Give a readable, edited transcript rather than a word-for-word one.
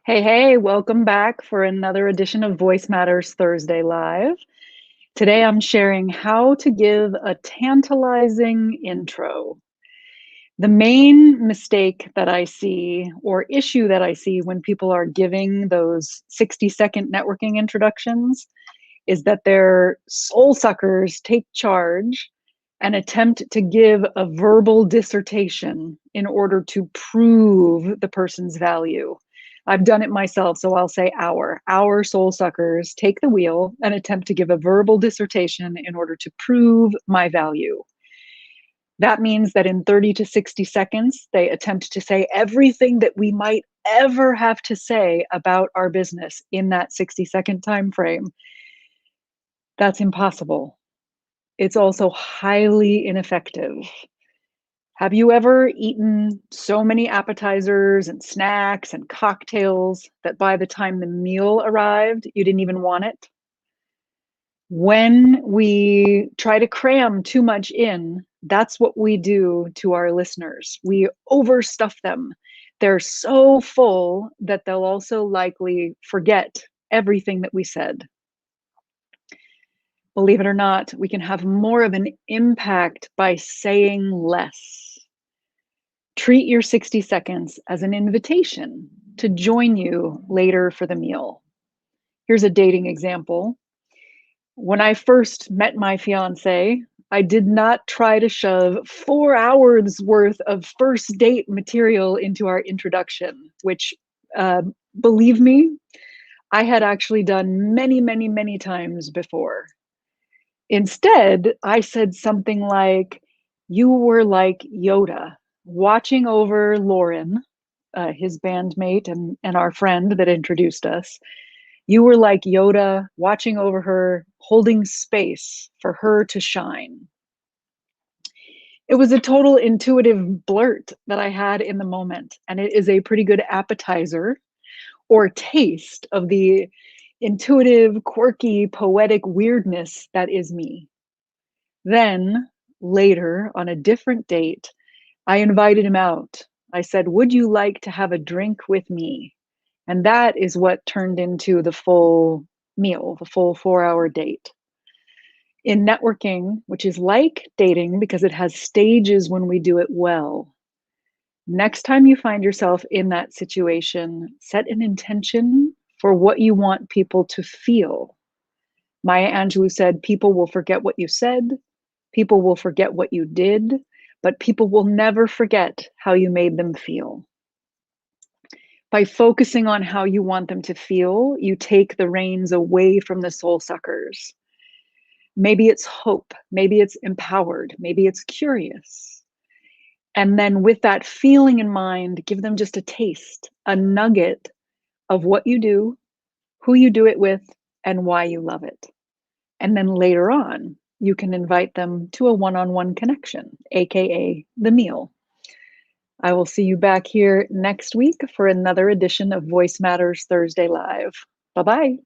Hey, hey, welcome back for another edition of Voice Matters Thursday Live. Today I'm sharing how to give a tantalizing intro. The main mistake that I see or issue that I see when people are giving those 60-second networking introductions is that their soul suckers take charge and attempt to give a verbal dissertation in order to prove the person's value. I've done it myself, so I'll say our soul suckers take the wheel and attempt to give a verbal dissertation in order to prove my value. That means that in 30 to 60 seconds, they attempt to say everything that we might ever have to say about our business in that 60-second time frame. That's impossible. It's also highly ineffective. Have you ever eaten so many appetizers and snacks and cocktails that by the time the meal arrived, you didn't even want it? When we try to cram too much in, that's what we do to our listeners. We overstuff them. They're so full that they'll also likely forget everything that we said. Believe it or not, we can have more of an impact by saying less. Treat your 60 seconds as an invitation to join you later for the meal. Here's a dating example. When I first met my fiance, I did not try to shove 4 hours worth of first date material into our introduction, which, uh, believe me, I had actually done many, many, many times before. Instead, I said something like, "You were like Yoda watching over Lauren," his bandmate and our friend that introduced us. "You were like Yoda watching over her, holding space for her to shine." It was a total intuitive blurt that I had in the moment, and it is a pretty good appetizer or taste of the intuitive, quirky, poetic weirdness that is me. Then, later, on a different date, I invited him out. I said, "Would you like to have a drink with me?" And that is what turned into the full meal, the full 4-hour date. In networking, which is like dating because it has stages when we do it well, next time you find yourself in that situation, set an intention for what you want people to feel. Maya Angelou said, "People will forget what you said, people will forget what you did, but people will never forget how you made them feel." By focusing on how you want them to feel, you take the reins away from the soul suckers. Maybe it's hope, maybe it's empowered, maybe it's curious. And then with that feeling in mind, give them just a taste, a nugget of what you do, who you do it with, and why you love it. And then later on, you can invite them to a one-on-one connection, AKA the meal. I will see you back here next week for another edition of Voice Matters Thursday Live. Bye-bye.